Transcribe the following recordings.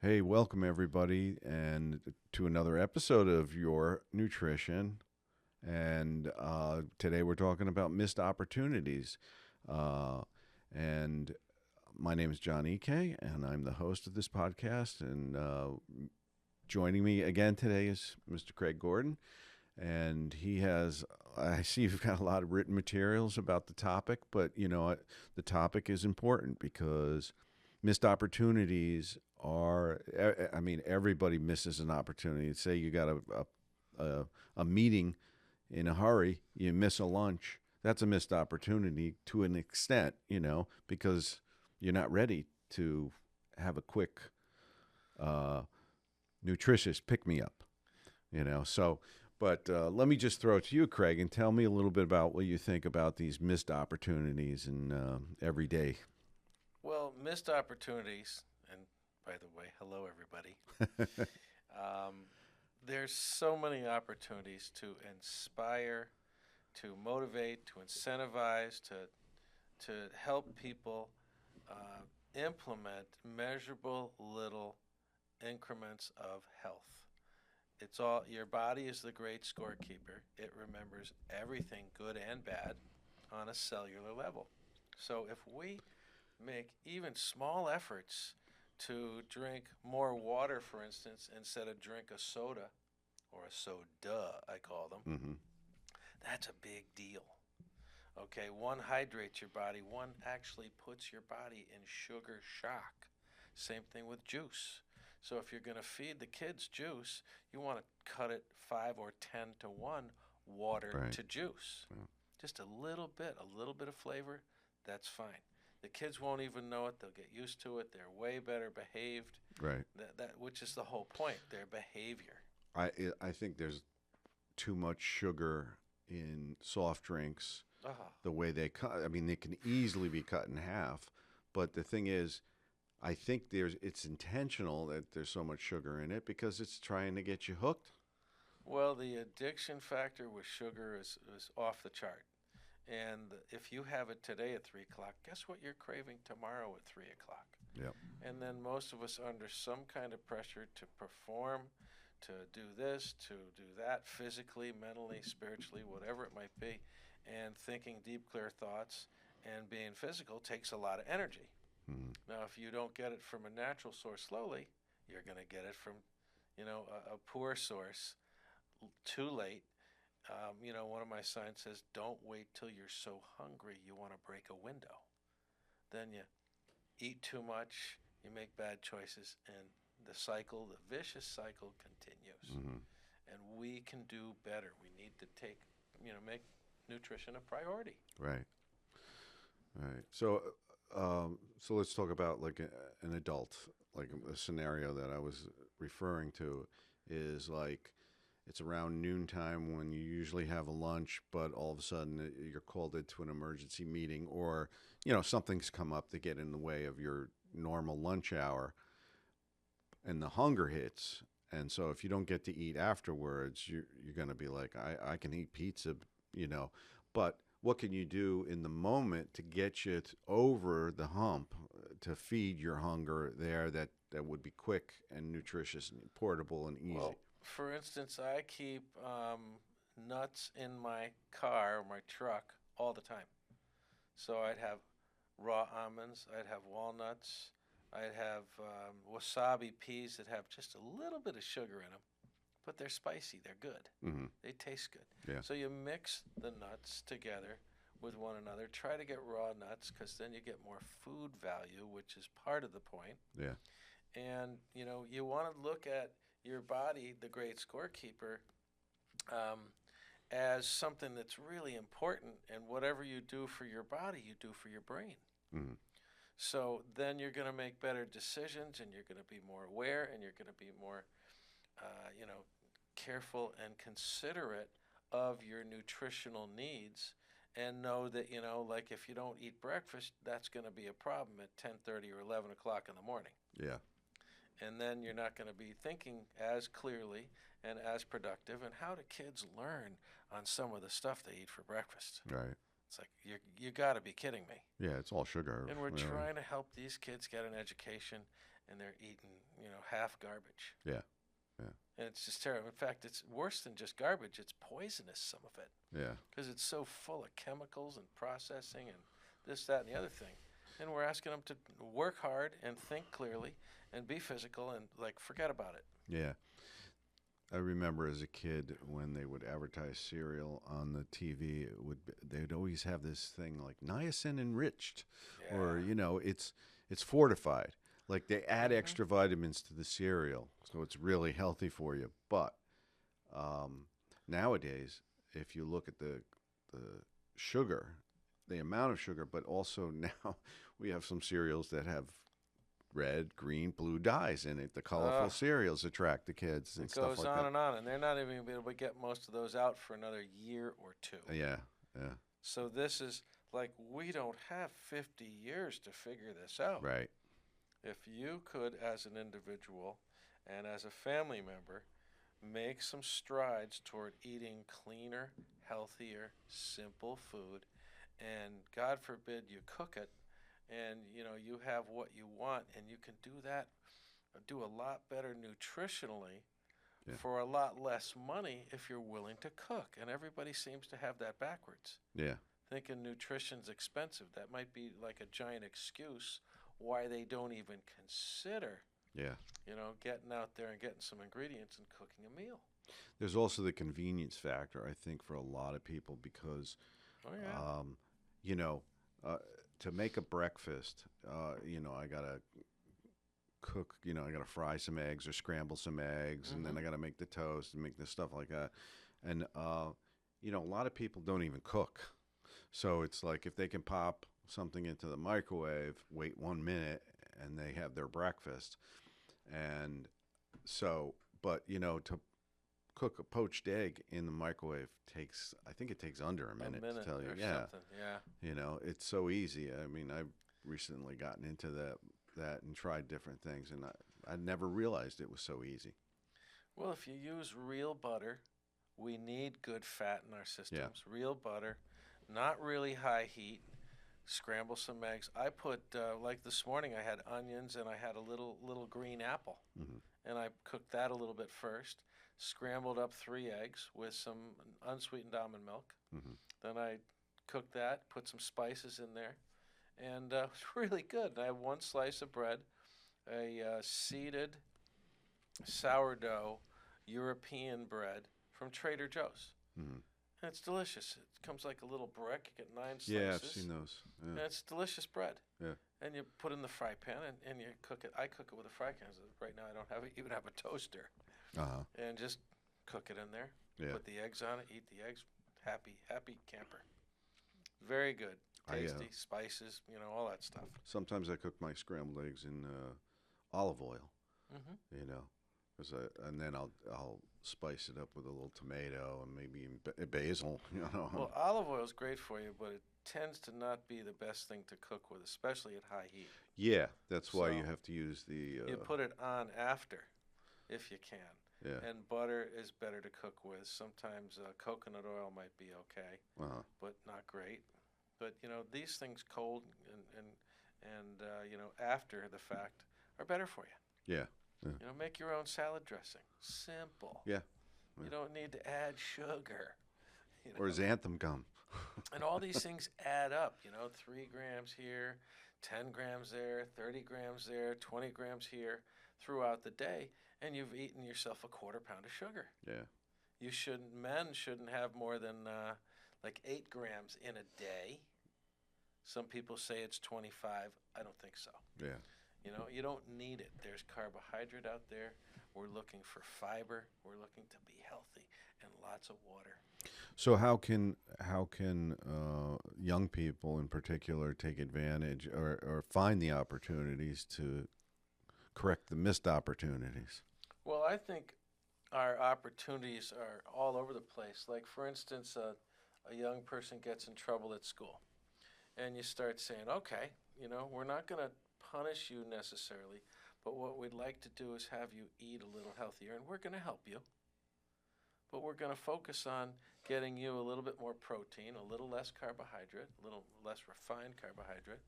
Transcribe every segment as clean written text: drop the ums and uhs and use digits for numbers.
Hey, welcome everybody, and to another episode of Your Nutrition. And today we're talking about missed opportunities. Uh, and my name is John E.K., and I'm the host of this podcast. And joining me again today is Mr. Craig Gordon. And he has, I see you've got a lot of written materials about the topic, but the topic is important because missed opportunities are, I mean, everybody misses an opportunity. Say you got a meeting in a hurry, you miss a lunch. That's a missed opportunity to an extent, because you're not ready to have a quick, uh, nutritious pick me up, So, but let me just throw it to you, Craig, and tell me a little bit about what you think about these missed opportunities in every day. Well, missed opportunities, and by the way, hello everybody. Um, there's so many opportunities to inspire, to motivate, to incentivize, to help people implement measurable little increments of health. It's all your body is the great scorekeeper. It remembers everything, good and bad, on a cellular level. So if we make even small efforts to drink more water, for instance, instead of drink a soda or a soda, I call them, Hmm. that's a big deal. Okay, one hydrates your body, one actually puts your body in sugar shock. Same thing with juice. So if you're going to feed the kids juice, you want to cut it 5 or 10 to 1 water Right. to juice. Yeah. Just a little bit of flavor, that's fine. The kids won't even know it. They'll get used to it. They're way better behaved. Right. Which is the whole point, their behavior. I think there's too much sugar in soft drinks. Ah, The way they cut, I mean, they can easily be cut in half. But the thing is, I think it's intentional that there's so much sugar in it because it's trying to get you hooked. well, the addiction factor with sugar is off the chart. And if you have it today at 3 o'clock, guess what you're craving tomorrow at 3 o'clock? Yep. And then most of us are under some kind of pressure to perform, to do this, to do that, physically, mentally, spiritually, whatever it might be. And thinking deep, clear thoughts and being physical takes a lot of energy. Mm. Now, if you don't get it from a natural source slowly, you're going to get it from, a poor source too late. One of my signs says, "Don't wait till you're so hungry you want to break a window." Then you eat too much, you make bad choices, and the vicious cycle continues. Hmm. And we can do better. We need to make nutrition a priority. Right. Right. So let's talk about like an adult, like a scenario that I was referring to is like it's around noontime when you usually have a lunch, but all of a sudden you're called into an emergency meeting, or something's come up to get in the way of your normal lunch hour, and the hunger hits. And so if you don't get to eat afterwards, you're going to be like, I can eat pizza, you know. But what can you do in the moment to get you over the hump, to feed your hunger there, that would be quick and nutritious and portable and easy? Well, for instance, I keep nuts in my car or my truck all the time. So I'd have raw almonds, I'd have walnuts, I'd have wasabi peas that have just a little bit of sugar in them, but they're spicy, they're good, Hmm. they taste good. Yeah. So you mix the nuts together with one another. Try to get raw nuts because then you get more food value, which is part of the point. Yeah. And you want to look at your body, the great scorekeeper, um, as something that's really important. And whatever you do for your body, you do for your brain. Hmm. So then you're going to make better decisions, and you're going to be more aware, and you're going to be more, careful and considerate of your nutritional needs. And know that like if you don't eat breakfast, that's going to be a problem at 10:30 or 11 o'clock in the morning. Yeah. And then you're not going to be thinking as clearly and as productive. And how do kids learn on some of the stuff they eat for breakfast? Right. It's like you got to be kidding me. Yeah. It's all sugar. And we're Really. trying to help these kids get an education and they're eating, half garbage. Yeah. Yeah. And it's just terrible. In fact, it's worse than just garbage. It's poisonous, some of it, Yeah. because it's so full of chemicals and processing and this, that, and the other thing. And we're asking them to work hard and think clearly and be physical and, forget about it. Yeah. I remember as a kid when they would advertise cereal on the TV, they'd always have this thing like niacin enriched, Yeah. or it's fortified. Like they add extra vitamins to the cereal, so it's really healthy for you. But nowadays, if you look at the sugar, the amount of sugar, but also now we have some cereals that have red, green, blue dyes in it. The colorful cereals attract the kids and stuff like that. It goes on and on, and they're not even going to be able to get most of those out for another year or two. Yeah, yeah. So this is we don't have 50 years to figure this out. Right. If you could, as an individual and as a family member, make some strides toward eating cleaner, healthier, simple food, and God forbid you cook it, and you have what you want, and you can do that, do a lot better nutritionally for a lot less money if you're willing to cook. And everybody seems to have that backwards. Yeah. Thinking nutrition's expensive. That might be like a giant excuse why they don't even consider, getting out there and getting some ingredients and cooking a meal. There's also the convenience factor, I think, for a lot of people because, to make a breakfast, I got to cook, I got to fry some eggs or scramble some eggs, and then I got to make the toast and make this stuff like that. And, a lot of people don't even cook. So it's like if they can pop something into the microwave, wait 1 minute, and they have their breakfast. And so, but, to cook a poached egg in the microwave I think it takes under a minute to tell you. Yeah. It's so easy. I mean, I've recently gotten into that and tried different things, and I never realized it was so easy. Well, if you use real butter, we need good fat in our systems. Yeah. Real butter, not really high heat. Scramble some eggs. I put, this morning I had onions and I had a little green apple. And I cooked that a little bit first. Scrambled up 3 eggs with some unsweetened almond milk. Then I cooked that, put some spices in there, and it was really good. And I have 1 slice of bread, a seeded sourdough European bread from Trader Joe's. And it's delicious. It comes like a little brick. You get 9 slices. Yeah, I've seen those. Yeah. And it's delicious bread. Yeah. And you put it in the fry pan and you cook it. I cook it with a fry pan. Right now I don't even have a toaster. And just cook it in there. Yeah. Put the eggs on it. Eat the eggs. Happy camper. Very good. Tasty. Spices. All that stuff. Sometimes I cook my scrambled eggs in olive oil. And then I'll spice it up with a little tomato and maybe basil. Well, olive oil is great for you, but it tends to not be the best thing to cook with, especially at high heat. Yeah, that's why you have to use the. You put it on after, if you can. Yeah. And butter is better to cook with. Sometimes coconut oil might be okay, but not great. But these things cold and after the fact are better for you. Yeah. Make your own salad dressing. Simple. Yeah. You don't need to add sugar. Or xanthan gum. And all these things add up. 3 grams here, 10 grams there, 30 grams there, 20 grams here throughout the day, and you've eaten yourself a 1/4 pound of sugar. Yeah. Men shouldn't have more than 8 grams in a day. Some people say it's 25. I don't think so. Yeah. You don't need it. There's carbohydrate out there. We're looking for fiber. We're looking to be healthy and lots of water. So how can young people in particular take advantage or find the opportunities to correct the missed opportunities? Well, I think our opportunities are all over the place. Like, for instance, a young person gets in trouble at school, and you start saying, okay, we're not going to punish you necessarily, but what we'd like to do is have you eat a little healthier, and we're going to help you. But we're going to focus on getting you a little bit more protein, a little less carbohydrate, a little less refined carbohydrate,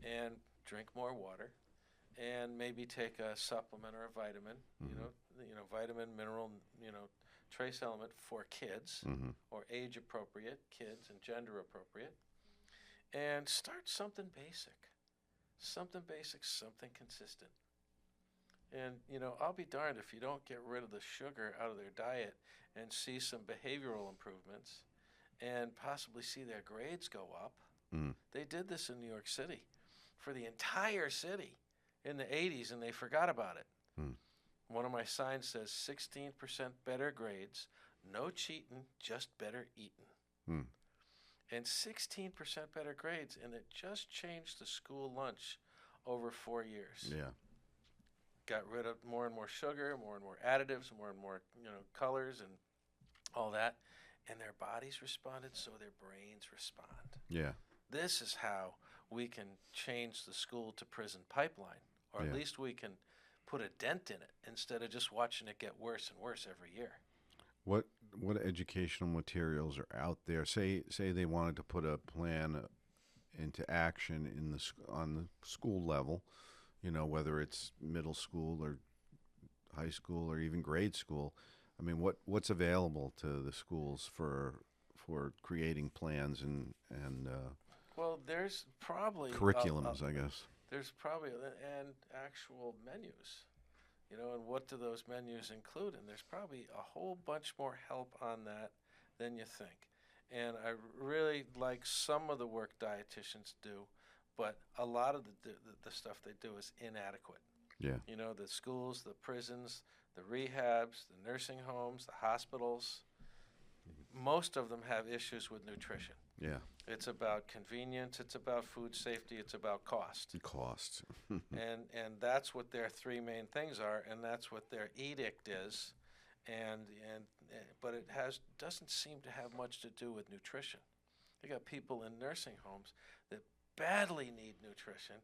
and drink more water, and maybe take a supplement or a vitamin, vitamin, mineral, trace element for kids Mm-hmm. or age appropriate kids and gender appropriate, and start something basic, something consistent. And, I'll be darned if you don't get rid of the sugar out of their diet and see some behavioral improvements and possibly see their grades go up. Mm. They did this in New York City for the entire city in the 80s, and they forgot about it. Mm. One of my signs says 16% better grades, no cheating, just better eating. Mm. And 16% better grades, and it just changed the school lunch over 4 years. Yeah. Got rid of more and more sugar, more and more additives, more and more, colors and all that. And their bodies responded, so their brains respond. Yeah. This is how we can change the school to prison pipeline, or at least we can put a dent in it instead of just watching it get worse and worse every year. What educational materials are out there? Say they wanted to put a plan into action on the school level, whether it's middle school or high school or even grade school. I mean, what's available to the schools for creating plans and well, there's probably curriculums, I guess. There's probably and actual menus, and what do those menus include? And there's probably a whole bunch more help on that than you think. And I really like some of the work dietitians do, but a lot of the stuff they do is inadequate. Yeah. The schools, the prisons, the rehabs, the nursing homes, the hospitals, most of them have issues with nutrition. Yeah. It's about convenience, it's about food safety, it's about cost. Cost. and that's what their three main things are, and that's what their edict is. But it doesn't seem to have much to do with nutrition. You got people in nursing homes that badly need nutrition,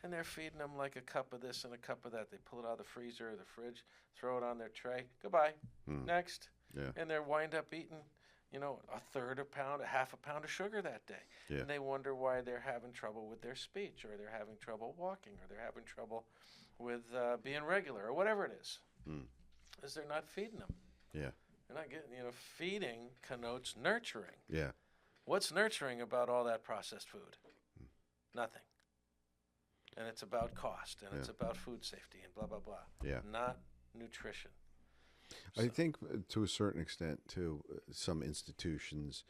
and they're feeding them like a cup of this and a cup of that. They pull it out of the freezer or the fridge, throw it on their tray. Goodbye. Next. Yeah. And they wind up eating, a third a pound, a half a pound of sugar that day. Yeah. And they wonder why they're having trouble with their speech, or they're having trouble walking, or they're having trouble with being regular, or whatever it is. Is they're not feeding them. Yeah. They're not getting, feeding connotes nurturing. Yeah. What's nurturing about all that processed food? Nothing. And it's about cost, and it's about food safety, and blah, blah, blah. Yeah. Not nutrition. I think to a certain extent, too, some institutions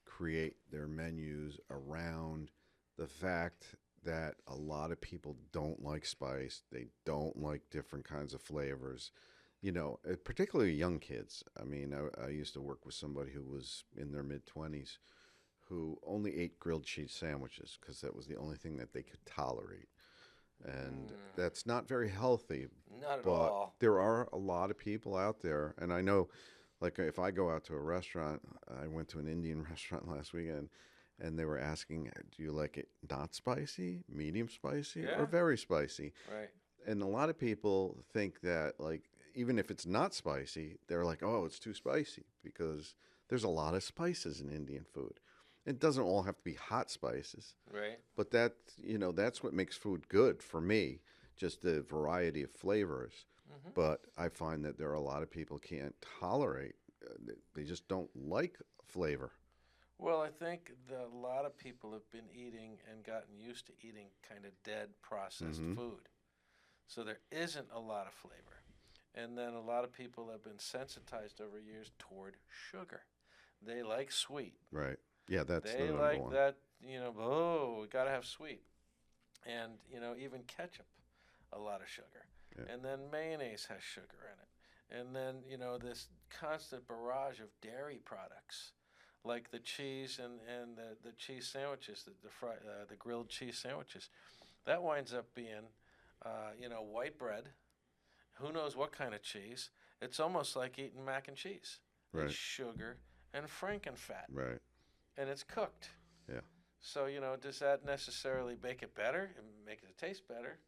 create their menus around the fact that a lot of people don't like spice. They don't like different kinds of flavors, particularly young kids. I mean, I used to work with somebody who was in their mid-20s who only ate grilled cheese sandwiches because that was the only thing that they could tolerate. And that's not very healthy. Not at but all. There are a lot of people out there, and I know, like if I go out to a restaurant, I went to an Indian restaurant last weekend, and they were asking, do you like it not spicy, medium spicy, or very spicy? Right. And a lot of people think that, like, even if it's not spicy, they're like, oh, it's too spicy, because there's a lot of spices in Indian food. It doesn't all have to be hot spices. Right. But that's what makes food good for me, just the variety of flavors. But I find that there are a lot of people can't tolerate, they just don't like flavor. Well, I think that a lot of people have been eating and gotten used to eating kind of dead processed food. So there isn't a lot of flavor. And then a lot of people have been sensitized over years toward sugar. They like sweet. Right. Yeah, that's the They number like one. that, we got to have sweet. And, even ketchup, a lot of sugar. Yeah. And then mayonnaise has sugar in it. And then, this constant barrage of dairy products, like the cheese and the cheese sandwiches, the grilled cheese sandwiches. That winds up being, white bread. Who knows what kind of cheese? It's almost like eating mac and cheese. Right. It's sugar and frankenfat. Right. And it's cooked. Yeah. So, does that necessarily make it better and make it taste better?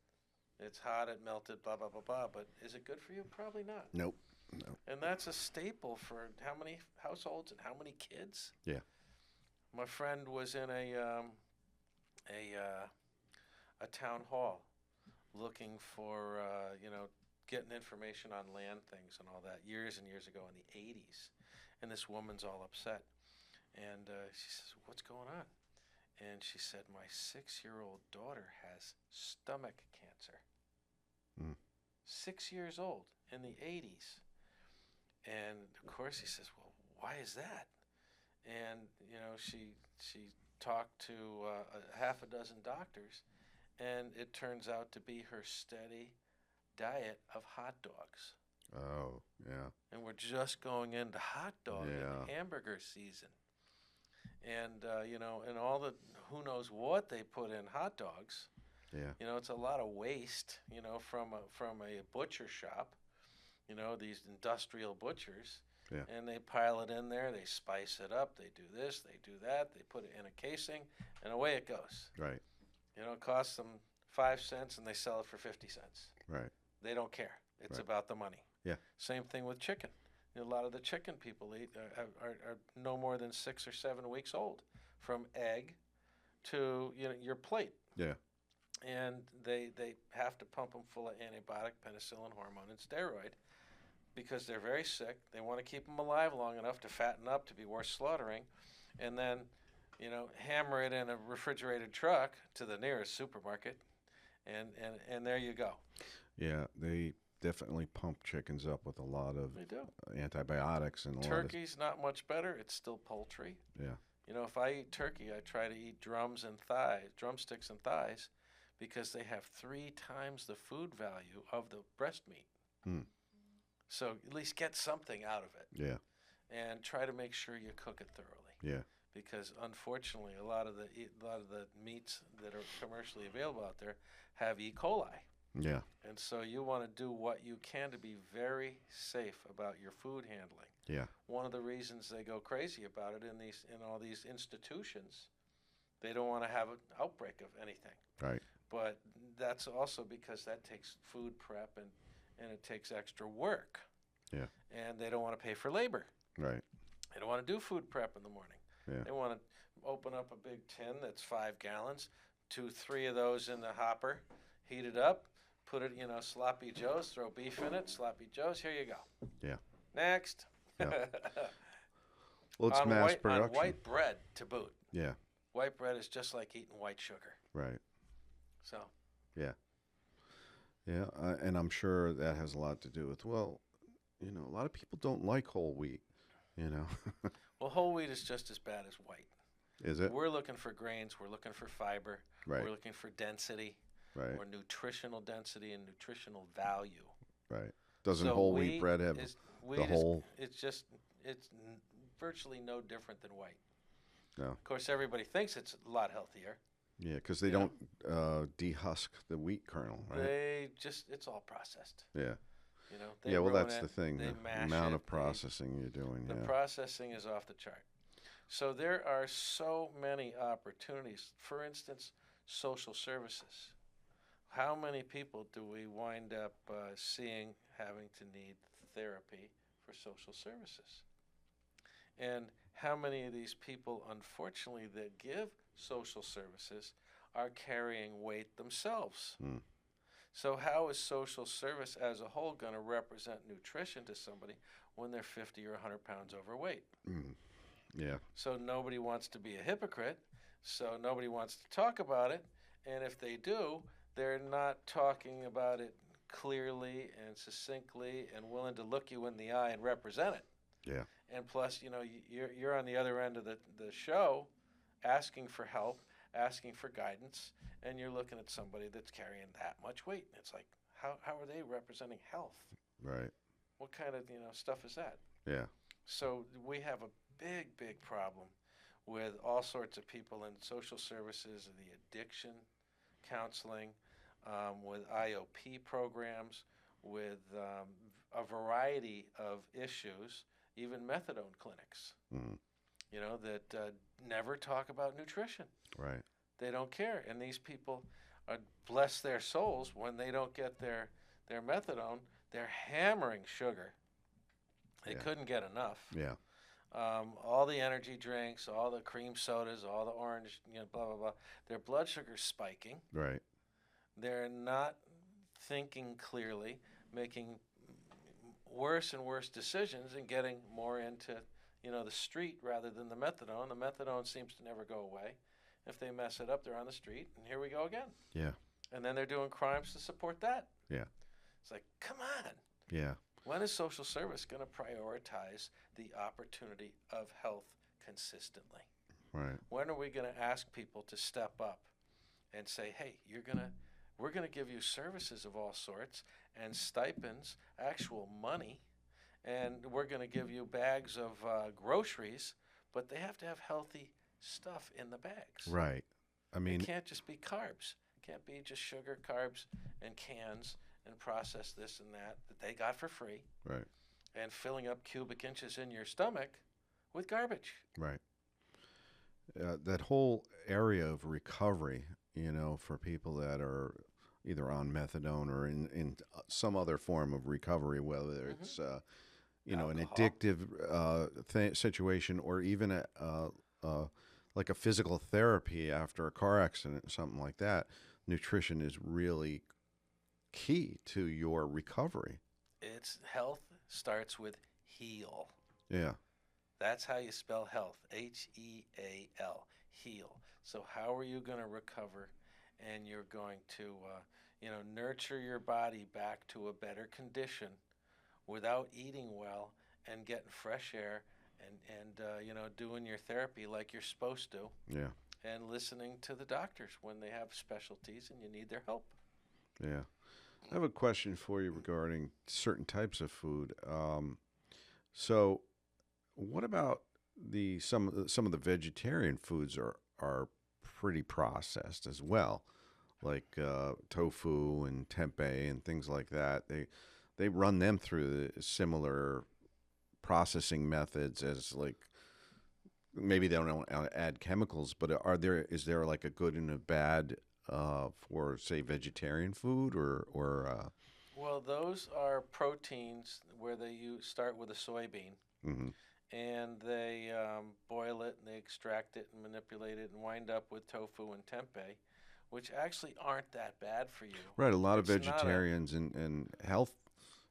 It's hot, it melted, blah, blah, blah, blah. But is it good for you? Probably not. Nope. No. And that's a staple for how many households and how many kids? Yeah. My friend was in a town hall looking for, getting information on land things and all that years and years ago in the 80s. And this woman's all upset. And she says, "What's going on?" And she said, "My 6-year-old daughter has stomach cancer." Mm. 6 years old in the 80s. And of course he says, "Well, why is that?" And she talked to a half a dozen doctors, and it turns out to be her steady diet of hot dogs. Oh, yeah. And we're just going into hot dog Yeah. and hamburger season. And, and all the, who knows what they put in hot dogs. Yeah. It's a lot of waste, from a butcher shop, these industrial butchers. Yeah. And they pile it in there, they spice it up, they do this, they do that, they put it in a casing, and away it goes. Right. It costs them 5 cents and they sell it for 50 cents. Right. They don't care. It's Right. about the money. Yeah. Same thing with chicken. A lot of the chicken people eat are no more than 6 or 7 weeks old, from egg to your plate. Yeah. And they have to pump them full of antibiotic, penicillin, hormone, and steroid because they're very sick. They want to keep them alive long enough to fatten up to be worth slaughtering, and then hammer it in a refrigerated truck to the nearest supermarket, and there you go. Yeah. They definitely pump chickens up with a lot of They do. antibiotics and a Turkey's not much better. It's still poultry. Yeah. If I eat turkey, I try to eat drumsticks and thighs, because they have 3 times the food value of the breast meat. Mm. So at least get something out of it. Yeah. And try to make sure you cook it thoroughly. Yeah. Because unfortunately, a lot of the meats that are commercially available out there have E. coli. Yeah. And so you want to do what you can to be very safe about your food handling. Yeah. One of the reasons they go crazy about it in all these institutions, they don't want to have an outbreak of anything. Right. But that's also because that takes food prep and it takes extra work. Yeah. And they don't want to pay for labor. Right. They don't want to do food prep in the morning. Yeah. They want to open up a big tin that's 5 gallons, 2-3 of those in the hopper, heat it up, put it, sloppy joes, throw beef in it, sloppy joes, here you go. Yeah. Next. Yeah. Well, it's mass production. On white bread to boot. Yeah. White bread is just like eating white sugar. Right. So. Yeah. Yeah, and I'm sure that has a lot to do with, well, a lot of people don't like whole wheat, Well, whole wheat is just as bad as white. Is it? We're looking for grains. We're looking for fiber. Right. We're looking for density. Right. Or nutritional density and nutritional value. Right. Doesn't So whole wheat bread have the whole? It's virtually no different than white. No. Of course, everybody thinks it's a lot healthier. Yeah, because they don't dehusk the wheat kernel, right? It's all processed. Yeah. They Yeah, well, ruin that's it, the thing. they The mash amount it, of processing you're doing. The Yeah. processing is off the chart. So there are so many opportunities. For instance, social services. How many people do we wind up seeing having to need therapy for social services? And how many of these people, unfortunately, that give social services are carrying weight themselves? Mm. So how is social service as a whole going to represent nutrition to somebody when they're 50 or 100 pounds overweight? Mm. Yeah. So nobody wants to be a hypocrite, so nobody wants to talk about it, and if they do, they're not talking about it clearly and succinctly and willing to look you in the eye and represent it. Yeah. And plus, you're on the other end of the show asking for help, asking for guidance, and you're looking at somebody that's carrying that much weight. It's like, how are they representing health? Right. What kind of stuff is that? Yeah. So we have a big problem with all sorts of people in social services, the addiction counseling, with IOP programs, with a variety of issues, even methadone clinics, Mm. that never talk about nutrition. Right. They don't care. And these people are, bless their souls, when they don't get their methadone, they're hammering sugar. They couldn't get enough. Yeah. All the energy drinks, all the cream sodas, all the orange, blah, blah, blah. Their blood sugar's spiking. Right. They're not thinking clearly, making worse and worse decisions, and getting more into, the street rather than the methadone. The methadone seems to never go away. If they mess it up, they're on the street, and here we go again. Yeah. And then they're doing crimes to support that. Yeah. It's like, come on. Yeah. When is social service going to prioritize the opportunity of health consistently? Right. When are we going to ask people to step up and say, hey, we're going to give you services of all sorts and stipends, actual money, and we're going to give you bags of groceries, but they have to have healthy stuff in the bags. Right. I mean, it can't just be carbs. It can't be just sugar, carbs, and cans and processed this and that they got for free. Right. And filling up cubic inches in your stomach with garbage. Right. That whole area of recovery, for people that are either on methadone or in some other form of recovery, whether it's, an addictive situation or even like a physical therapy after a car accident, something like that, nutrition is really key to your recovery. It's health starts with heal. Yeah. That's how you spell health, H-E-A-L, heal. So how are you going to recover? And you're going to, nurture your body back to a better condition without eating well and getting fresh air and doing your therapy like you're supposed to. Yeah. And listening to the doctors when they have specialties and you need their help. Yeah. I have a question for you regarding certain types of food. So what about some of the vegetarian foods are pretty processed as well, like tofu and tempeh and things like that. They run them through the similar processing methods as, like, maybe they don't add chemicals, but is there like a good and a bad for, say, vegetarian food or Well, those are proteins where start with a soybean. Mm-hmm. And they boil it and they extract it and manipulate it and wind up with tofu and tempeh, which actually aren't that bad for you. Right, a lot of vegetarians and health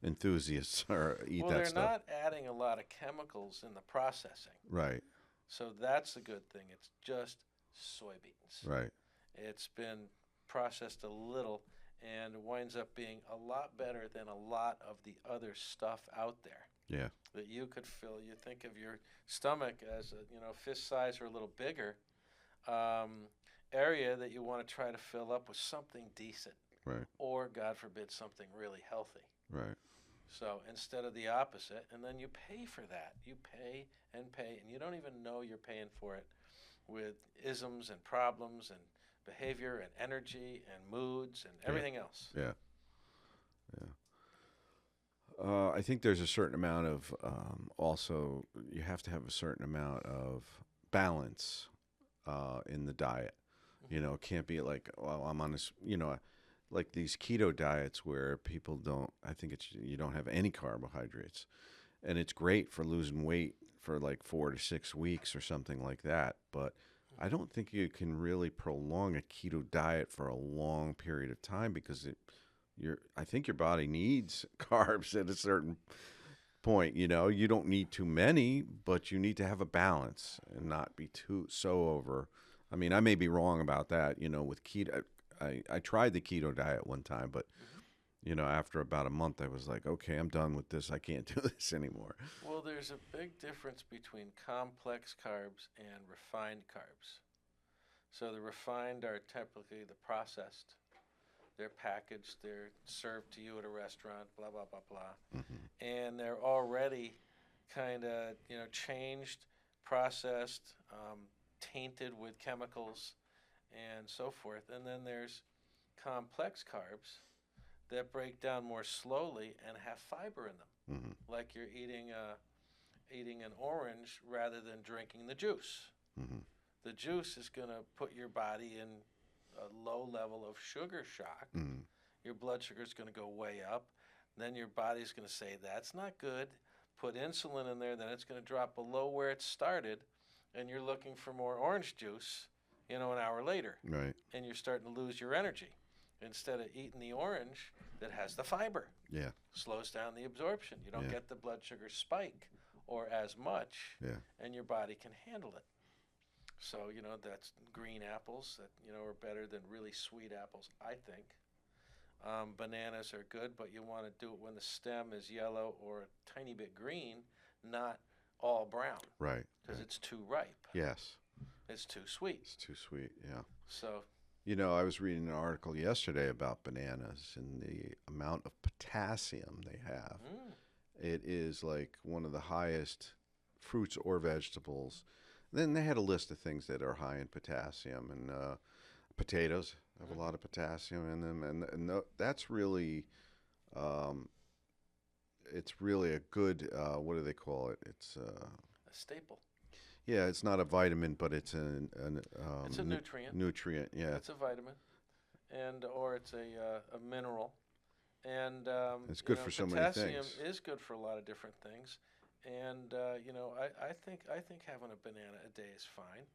enthusiasts eat that stuff. Well, they're not adding a lot of chemicals in the processing. Right. So that's a good thing. It's just soybeans. Right. It's been processed a little and winds up being a lot better than a lot of the other stuff out there. Yeah. That you could fill. You think of your stomach as a fist size or a little bigger area that you want to try to fill up with something decent. Right. Or, God forbid, something really healthy. Right. So instead of the opposite, and then you pay for that. You pay, and you don't even know you're paying for it with isms and problems and behavior and energy and moods and everything else. Yeah. Yeah. I think there's a certain amount of also you have to have a certain amount of balance in the diet. Mm-hmm. It can't be like, well, I'm on this, like these keto diets where people don't, I think you don't have any carbohydrates. And it's great for losing weight for like 4 to 6 weeks or something like that. But I don't think you can really prolong a keto diet for a long period of time because I think your body needs carbs at a certain point. You don't need too many, but you need to have a balance and not be so over. I mean, I may be wrong about that. With keto, I tried the keto diet one time, but after about a month, I was like, okay, I'm done with this. I can't do this anymore. Well, there's a big difference between complex carbs and refined carbs. So the refined are typically the processed. They're packaged, they're served to you at a restaurant, blah, blah, blah, blah. Mm-hmm. And they're already kind of, changed, processed, tainted with chemicals and so forth. And then there's complex carbs that break down more slowly and have fiber in them. Mm-hmm. Like you're eating an orange rather than drinking the juice. Mm-hmm. The juice is going to put your body in a low level of sugar shock. Mm-hmm. Your blood sugar is going to go way up. Then your body's going to say, that's not good. Put insulin in there, then it's going to drop below where it started, and you're looking for more orange juice, an hour later. Right. And you're starting to lose your energy. instead of eating the orange that has the fiber. Yeah. Slows down the absorption. You don't get the blood sugar spike or as much, and your body can handle it. So, that's green apples that, are better than really sweet apples, I think. Bananas are good, but you want to do it when the stem is yellow or a tiny bit green, not all brown. Right. Because it's too ripe. Yes. It's too sweet. It's too sweet, yeah. So, I was reading an article yesterday about bananas and the amount of potassium they have. It is like one of the highest fruits or vegetables. Then they had a list of things that are high in potassium, and potatoes have a lot of potassium in them, and that's really, it's really a good, what do they call it? It's a staple. Yeah, it's not a vitamin, but it's it's a nutrient. Nutrient, yeah. It's a vitamin, or it's a mineral, and it's good for so many things. Potassium is good for a lot of different things, and I think having a banana a day is fine,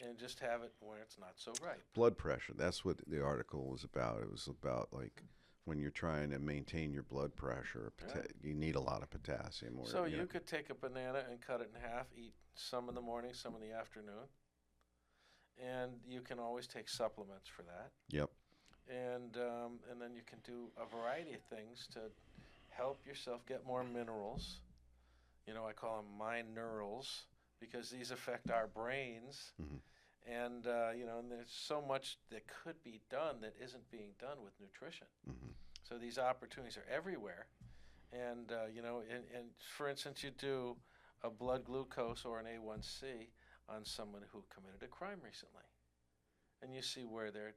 and just have it where it's not so ripe. Blood pressure. That's what the article was about. It was about like when you're trying to maintain your blood pressure, you need a lot of potassium. So you could take a banana and cut it in half, eat some in the morning, some in the afternoon. And you can always take supplements for that. Yep. And then you can do a variety of things to help yourself get more minerals. I call them minerals because these affect our brains. And, and there's so much that could be done that isn't being done with nutrition. So these opportunities are everywhere. And, and for instance, you do a blood glucose or an A1C on someone who committed a crime recently. And you see where they're,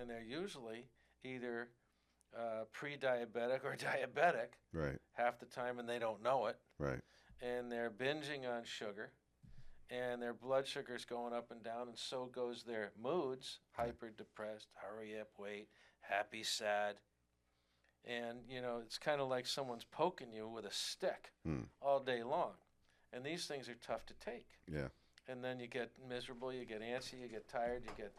and they're usually either pre-diabetic or diabetic half the time, and they don't know it. Right. And they're binging on sugar. And their blood sugar is going up and down, and so goes their moods, hyper depressed, hurry up, wait, happy, sad. And, it's kind of like someone's poking you with a stick all day long. And these things are tough to take. Yeah. And then you get miserable, you get antsy, you get tired, you get,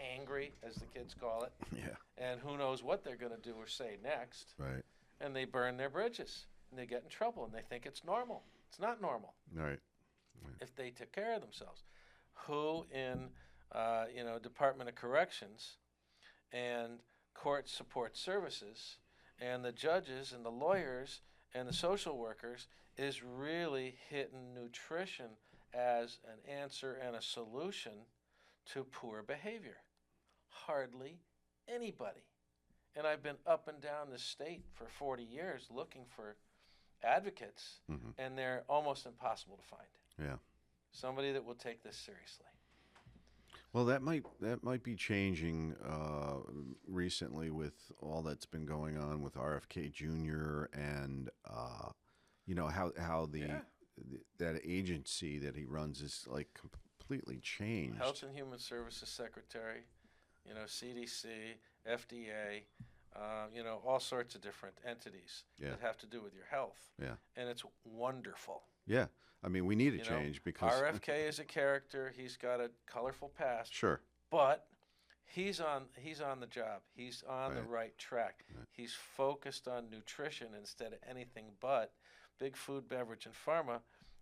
hangry, as the kids call it. Yeah. And who knows what they're going to do or say next. Right. And they burn their bridges, and they get in trouble, and they think it's normal. It's not normal. Right. If they took care of themselves. Who in, Department of Corrections and court support services and the judges and the lawyers and the social workers is really hitting nutrition as an answer and a solution to poor behavior? Hardly anybody. And I've been up and down the state for 40 years looking for advocates, and they're almost impossible to find. Yeah. Somebody that will take this seriously. Well, that might be changing recently with all that's been going on with RFK Jr. and how that agency that he runs is like completely changed. Health and Human Services Secretary, CDC, FDA, all sorts of different entities that have to do with your health. Yeah. And it's wonderful. Yeah. I mean, we need a change because RFK is a character. He's got a colorful past. Sure. But he's on the job. He's on the right track. Right. He's focused on nutrition instead of anything but big food, beverage, and pharma.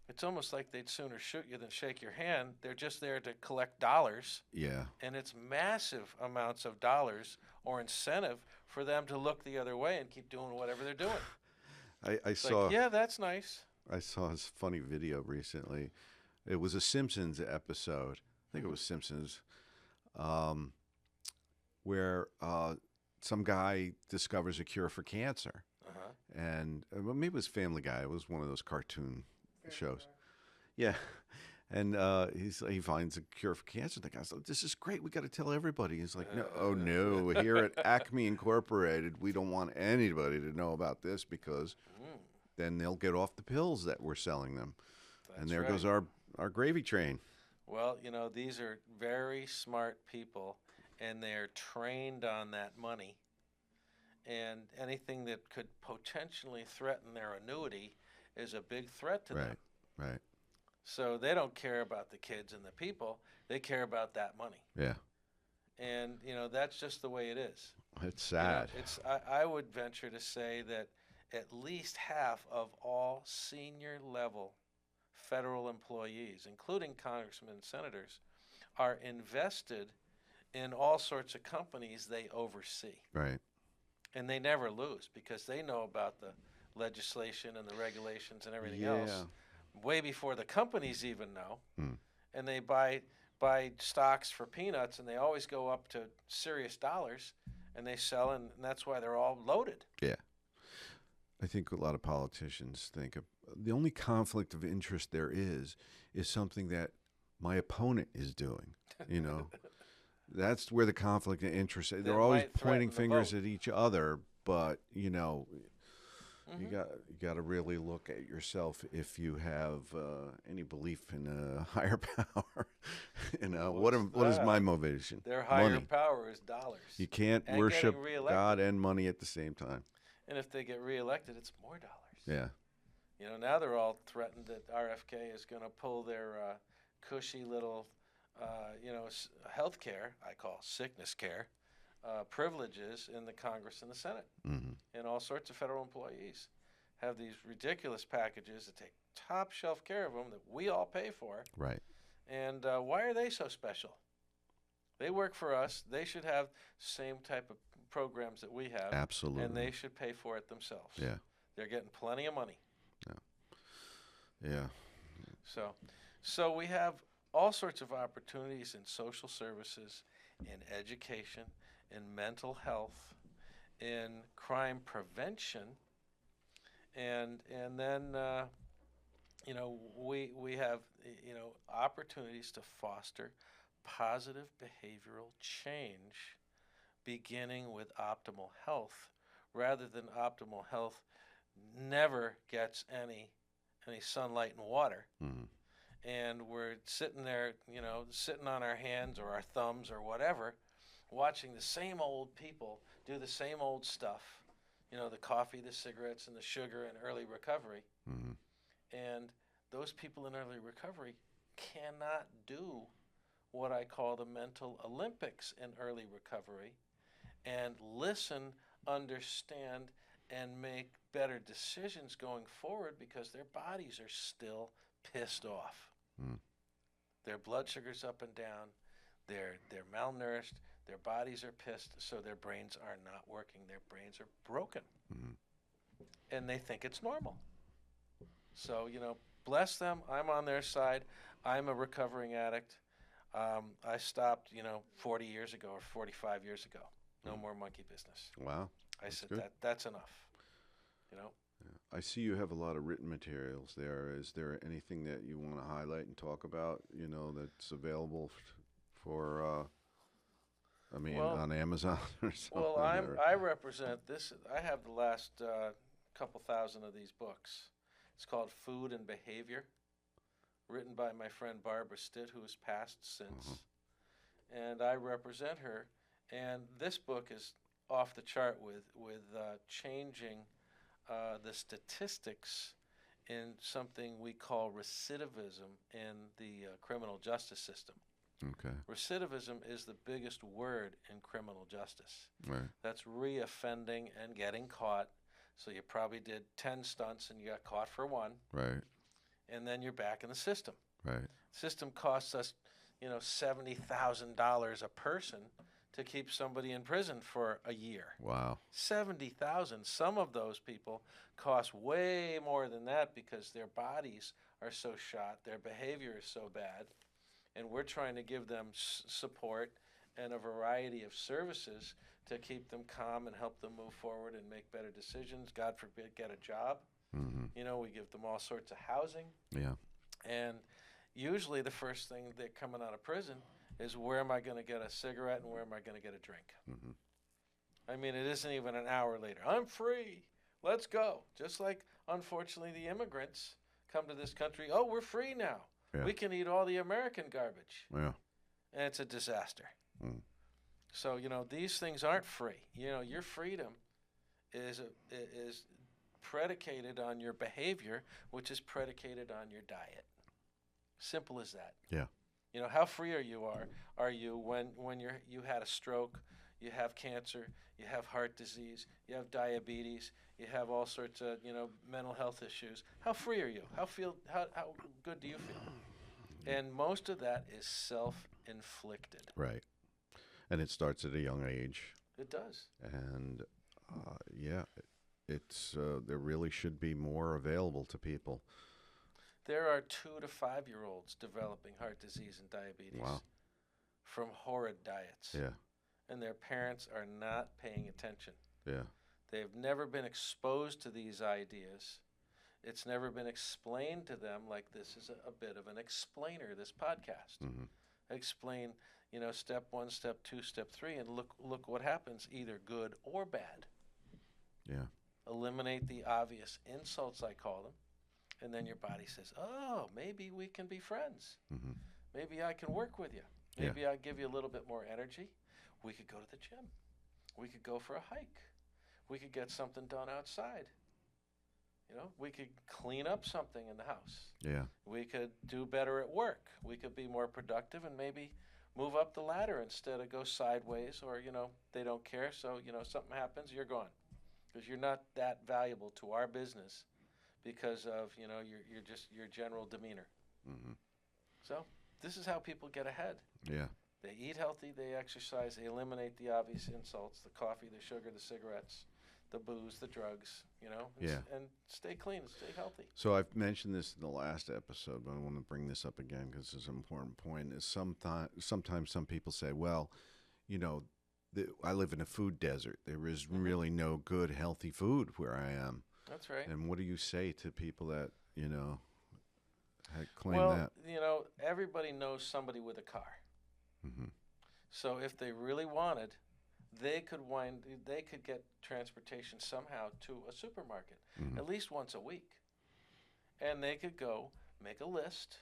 It's almost like they'd sooner shoot you than shake your hand. They're just there to collect dollars. Yeah. And it's massive amounts of dollars or incentive for them to look the other way and keep doing whatever they're doing. I saw. Yeah, that's nice. I saw this funny video recently. It was a Simpsons episode. I think it was Simpsons, where some guy discovers a cure for cancer. And maybe it was Family Guy. It was one of those cartoon shows. Yeah. And he finds a cure for cancer. The guy's like, "This is great. We got to tell everybody." He's like, no. Here at Acme Incorporated, we don't want anybody to know about this because then they'll get off the pills that we're selling them. And there goes our gravy train. Well, these are very smart people, and they're trained on that money. And anything that could potentially threaten their annuity is a big threat to them. Right. So they don't care about the kids and the people. They care about that money. Yeah. And, that's just the way it is. It's sad. I would venture to say that at least half of all senior level federal employees, including congressmen and senators, are invested in all sorts of companies they oversee. Right. And they never lose because they know about the legislation and the regulations and everything else way before the companies even know. And they buy stocks for peanuts, and they always go up to serious dollars, and they sell, and that's why they're all loaded. Yeah. I think a lot of politicians think the only conflict of interest there is something that my opponent is doing, That's where the conflict of interest. They're always pointing fingers at each other, but you got to really look at yourself if you have any belief in a higher power. What is my motivation? Their higher money. Power is dollars. You can't worship God and money at the same time. And if they get reelected, it's more dollars. Yeah. Now they're all threatened that RFK is going to pull their cushy little, health care, I call sickness care, privileges in the Congress and the Senate. And all sorts of federal employees have these ridiculous packages that take top shelf care of them that we all pay for. Right. And why are they so special? They work for us. They should have same type of programs that we have. Absolutely. And they should pay for it themselves. Yeah. They're getting plenty of money. Yeah. So we have all sorts of opportunities in social services, in education, in mental health, in crime prevention, and then we have opportunities to foster positive behavioral change, beginning with optimal health, rather than optimal health never gets any sunlight and water. And we're sitting there, sitting on our hands or our thumbs or whatever, watching the same old people do the same old stuff, the coffee, the cigarettes, and the sugar in early recovery. And those people in early recovery cannot do what I call the mental Olympics in early recovery and listen, understand, and make better decisions going forward because their bodies are still pissed off. Their blood sugar's up and down. They're malnourished. Their bodies are pissed, so their brains are not working. Their brains are broken. And they think it's normal. So, bless them. I'm on their side. I'm a recovering addict. I stopped, 40 years ago or 45 years ago. No more monkey business. Wow. I said that's enough. I see you have a lot of written materials there. Is there anything that you want to highlight and talk about, that's available for, on Amazon or something? Well, I represent this. I have the last couple thousand of these books. It's called Food and Behavior, written by my friend Barbara Stitt, who has passed since. And I represent her. And this book is off the chart with changing the statistics in something we call recidivism in the criminal justice system. Okay. Recidivism is the biggest word in criminal justice. Right. That's reoffending and getting caught. So you probably did 10 stunts and you got caught for one. Right. And then you're back in the system. Right. The system costs us, $70,000 a person to keep somebody in prison for a year. Wow. 70,000. Some of those people cost way more than that because their bodies are so shot, their behavior is so bad, and we're trying to give them support and a variety of services to keep them calm and help them move forward and make better decisions. God forbid, get a job. We give them all sorts of housing. Yeah. And usually the first thing they're coming out of prison is where am I going to get a cigarette and where am I going to get a drink? It isn't even an hour later. I'm free. Let's go. Just like, unfortunately, the immigrants come to this country. Oh, we're free now. Yeah. We can eat all the American garbage. Yeah. And it's a disaster. So, these things aren't free. Your freedom is predicated on your behavior, which is predicated on your diet. Simple as that. Yeah. You know, how free are you when you had a stroke, you have cancer, you have heart disease, you have diabetes, you have all sorts of, mental health issues. How free are you? How good do you feel? And most of that is self-inflicted. Right. And it starts at a young age. It does. And yeah, it's there really should be more available to people. There are 2 to 5 year olds developing heart disease and diabetes Wow. from horrid diets. Yeah. And their parents are not paying attention. Yeah. They've never been exposed to these ideas. It's never been explained to them, like this is a bit of an explainer, this podcast. Mm-hmm. Explain, step 1, step 2, step 3, and look what happens, either good or bad. Yeah. Eliminate the obvious insults, I call them. And then your body says, oh, maybe we can be friends. Mm-hmm. Maybe I can work with you. Maybe I give you a little bit more energy. We could go to the gym. We could go for a hike. We could get something done outside. We could clean up something in the house. Yeah. We could do better at work. We could be more productive and maybe move up the ladder instead of go sideways or, they don't care. So, something happens, you're gone. Because you're not that valuable to our business because of, your general demeanor. Mm-hmm. So this is how people get ahead. Yeah. They eat healthy, they exercise, they eliminate the obvious insults, the coffee, the sugar, the cigarettes, the booze, the drugs, and stay clean and stay healthy. So I've mentioned this in the last episode, but I want to bring this up again because it's an important point. Is sometimes some people say, well, I live in a food desert. There is really no good, healthy food where I am. That's right. And what do you say to people that, claim that? Well, everybody knows somebody with a car. Mm-hmm. So if they really wanted, they could get transportation somehow to a supermarket at least once a week. And they could go make a list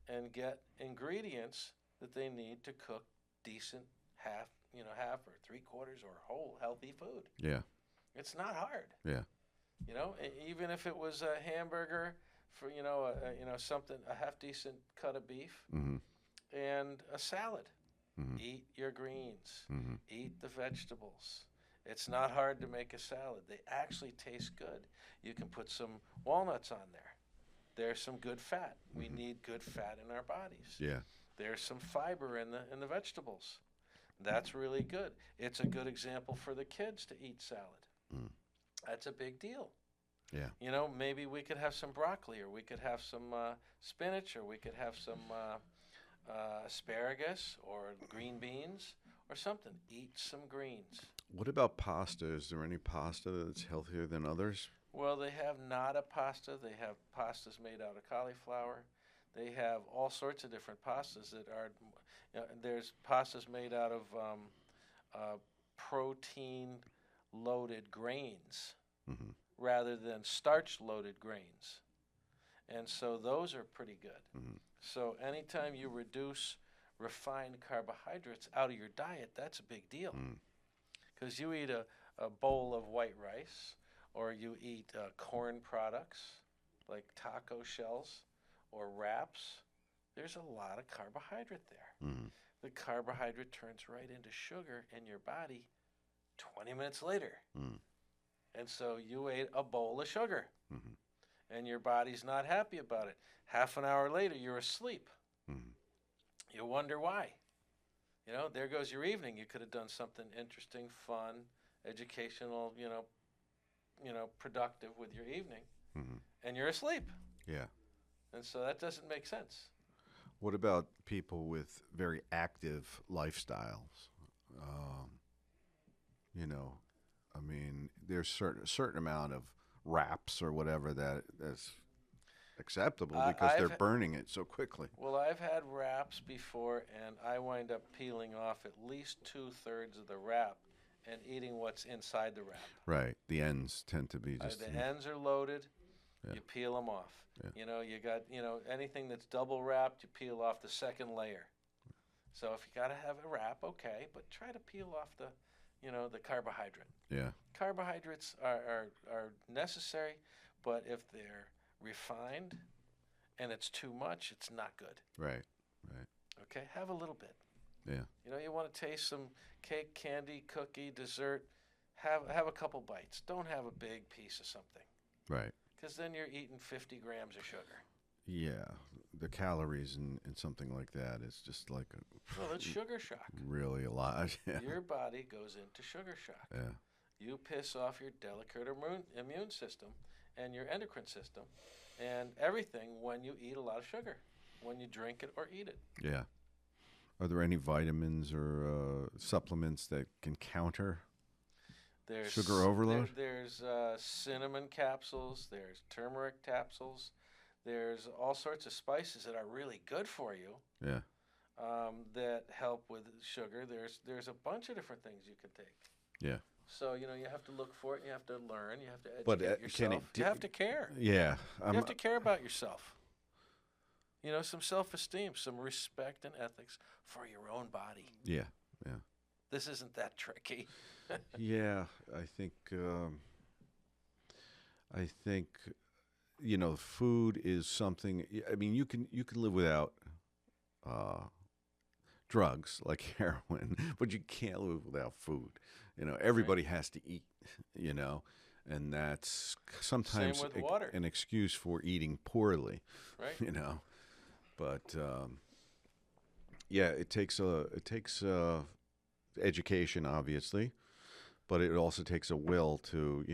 and get ingredients that they need to cook decent half or 3/4 or whole healthy food. Yeah. It's not hard. Yeah. Even if it was a hamburger for, something, a half decent cut of beef and a salad. Mm-hmm. Eat your greens. Mm-hmm. Eat the vegetables. It's not hard to make a salad. They actually taste good. You can put some walnuts on there. There's some good fat. We need good fat in our bodies. Yeah. There's some fiber in the vegetables. That's really good. It's a good example for the kids to eat salad. Mm. That's a big deal. Yeah. Maybe we could have some broccoli, or we could have some spinach, or we could have some asparagus or green beans or something. Eat some greens. What about pasta? Is there any pasta that's healthier than others? Well, they have N.E.A.D pasta. They have pastas made out of cauliflower. They have all sorts of different pastas that are. There's pastas made out of protein-loaded grains rather than starch-loaded grains, and so those are pretty good. Mm-hmm. So anytime you reduce refined carbohydrates out of your diet, that's a big deal. Because you eat a bowl of white rice, or you eat corn products like taco shells or wraps, there's a lot of carbohydrate there. The carbohydrate turns right into sugar in your body 20 minutes later. And so you ate a bowl of sugar. And your body's not happy about it. Half an hour later, you're asleep. You wonder why. There goes your evening. You could have done something interesting, fun, educational, productive with your evening, and you're asleep. Yeah. And so that doesn't make sense. What about people with very active lifestyles? There's a certain amount of wraps or whatever that's acceptable because they're burning it so quickly. Well, I've had wraps before, and I wind up peeling off at least 2/3 of the wrap and eating what's inside the wrap. Right. The ends tend to be just... The ends are loaded. Yeah. You peel them off. Yeah. You got, anything that's double wrapped, you peel off the second layer. So if you got to have a wrap, okay, but try to peel off the carbohydrate. Yeah. Carbohydrates are necessary, but if they're refined and it's too much, it's not good. Right. Okay, have a little bit. Yeah. You know, you want to taste some cake, candy, cookie, dessert. Have a couple bites. Don't have a big piece of something, Right. because then you're eating 50 grams of sugar. Yeah. The calories in something like that is just like Well, it's sugar shock. really a lot. Yeah. Your body goes into sugar shock. Yeah. You piss off your delicate immune system and your endocrine system and everything when you eat a lot of sugar, when you drink it or eat it. Yeah. Are there any vitamins or supplements that can counter There's sugar overload? there's cinnamon capsules. There's turmeric capsules. There's all sorts of spices that are really good for you Yeah. that help with sugar. There's a bunch of different things you can take. Yeah. So you know you have to look for it. You have to learn. You have to But, educate can yourself. it You have to care. Yeah. You have to care about yourself. You know, some self-esteem, some respect and ethics for your own body. Yeah. Yeah. This isn't that tricky. Yeah. I think food is something. I mean, you can live without uh, drugs like heroin, but you can't live without food. Everybody has to eat. And that's sometimes Same with water. an excuse for eating poorly. Right? But yeah, it takes education, obviously, but it also takes a will to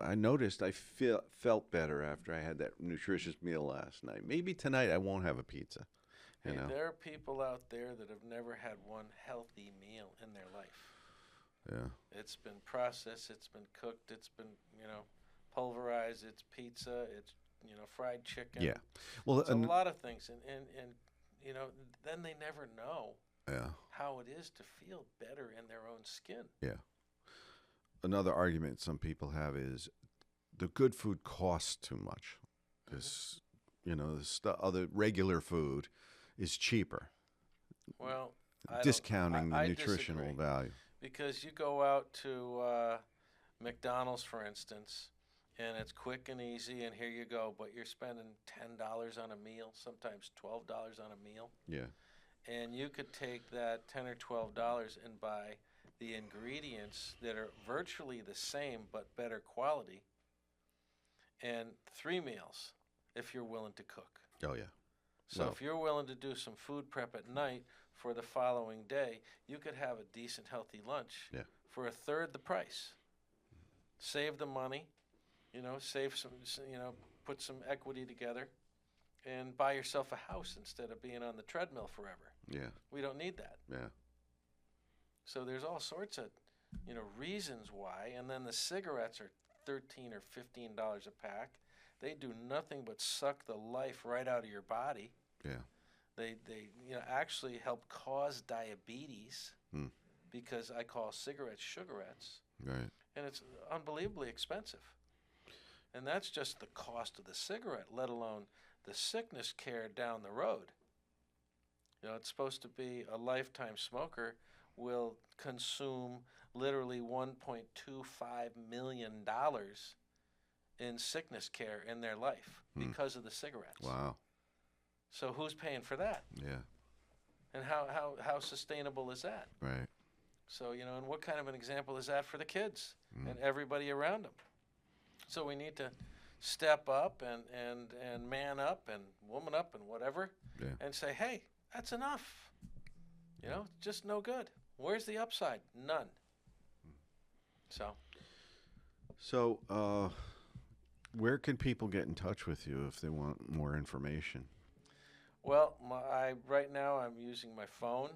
I noticed I felt better after I had that nutritious meal last night. Maybe tonight I won't have a pizza. Hey, there are people out there that have never had one healthy meal in their life. Yeah. It's been processed, it's been cooked, it's been, pulverized, it's pizza, it's, fried chicken. Yeah. Well, it's a lot of things. And then they never know yeah. how it is to feel better in their own skin. Yeah. Another argument some people have is the good food costs too much. Because, the other regular food is cheaper. Well, discounting the I nutritional disagree. value. Because you go out to McDonald's, for instance, and it's quick and easy, and here you go, but you're spending $10 on a meal, sometimes $12 on a meal. Yeah. And you could take that $10 or $12 and buy the ingredients that are virtually the same but better quality, and 3 meals if you're willing to cook. Oh, yeah. So if you're willing to do some food prep at night for the following day, you could have a decent, healthy lunch for a third the price. Save the money, save some, put some equity together, and buy yourself a house instead of being on the treadmill forever. Yeah. We don't need that. Yeah. So there's all sorts of, reasons why. And then the cigarettes are $13 or $15 a pack. They do nothing but suck the life right out of your body. Yeah. They actually help cause diabetes because I call cigarettes sugarettes. Right. And it's unbelievably expensive. And that's just the cost of the cigarette, let alone the sickness care down the road. It's supposed to be a lifetime smoker will consume literally $1.25 million in sickness care in their life because of the cigarettes. Wow. So who's paying for that? Yeah. And how sustainable is that? Right. So, and what kind of an example is that for the kids and everybody around them? So we need to step up and man up and woman up and whatever and say, hey, that's enough. Just no good. Where's the upside? None. So, where can people get in touch with you if they want more information? Well, right now I'm using my phone.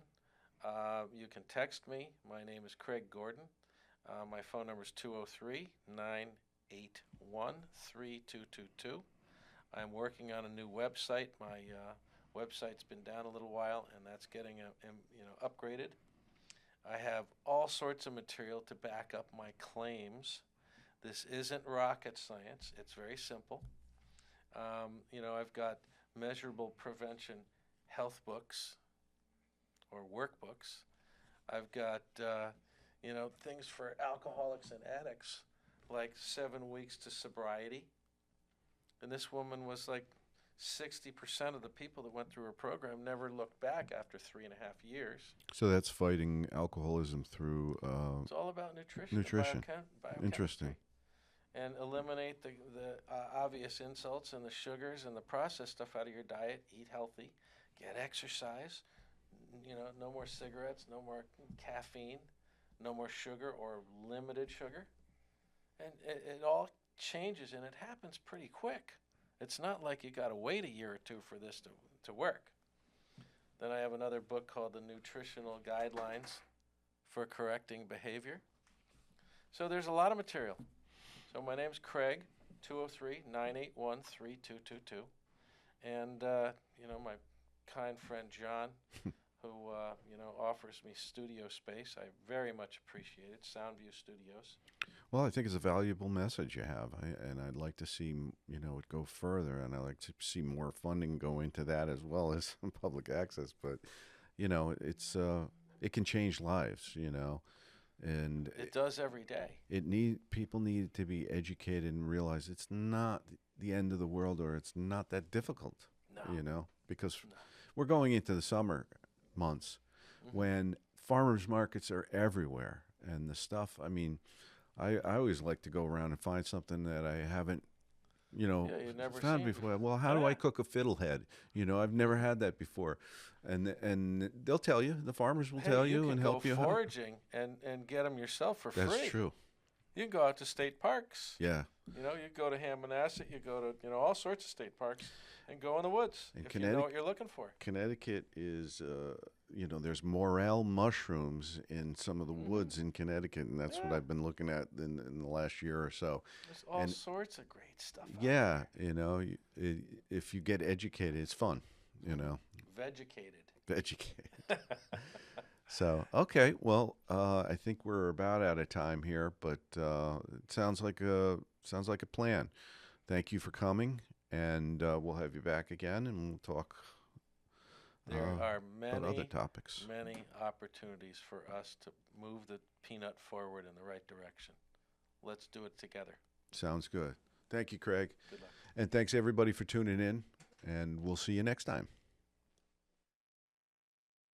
You can text me. My name is Craig Gordon. My phone number is 203-981-3222. I'm working on a new website. My website's been down a little while, and that's getting upgraded. I have all sorts of material to back up my claims. This isn't rocket science. It's very simple. I've got measurable prevention health books or workbooks. I've got, things for alcoholics and addicts, like 7 weeks to sobriety. And this woman was like 60% of the people that went through her program never looked back after 3.5 years. So that's fighting alcoholism through It's all about nutrition. nutrition. Biochemistry. Interesting. And eliminate the obvious insults and the sugars and the processed stuff out of your diet. Eat healthy. Get exercise. No more cigarettes, no more caffeine, no more sugar or limited sugar. And it all changes, and it happens pretty quick. It's not like you got to wait a year or two for this to work. Then I have another book called The Nutritional Guidelines for Correcting Behavior. So there's a lot of material. So my name's Craig, 203-981-3222. And, my kind friend John, who, offers me studio space. I very much appreciate it, Soundview Studios. Well, I think it's a valuable message you have, and I'd like to see it go further, and I'd like to see more funding go into that as well as public access. But it can change lives, and it does every day. People need to be educated and realize it's not the end of the world, or it's not that difficult. No. Because we're going into the summer months when farmers markets are everywhere, and the stuff. I mean, I always like to go around and find something that I haven't, you've never found seen before. Well, how do I cook a fiddlehead? I've never had that before, and they'll tell you. The farmers will tell you and help you. You can go foraging and get them yourself for free. That's true. You can go out to state parks. Yeah. You go to Hammonasset. You go to all sorts of state parks and go in the woods if you know what you're looking for. Connecticut is, there's morel mushrooms in some of the woods in Connecticut, and that's what I've been looking at in the last year or so. There's all sorts of great stuff out there. If you get educated, it's fun, Vegucated. So, okay, well, I think we're about out of time here, but it sounds like a plan. Thank you for coming, and we'll have you back again, and we'll talk There are about other topics. many opportunities for us to move the peanut forward in the right direction. Let's do it together. Sounds good. Thank you, Craig. Good luck. And thanks, everybody, for tuning in, and we'll see you next time.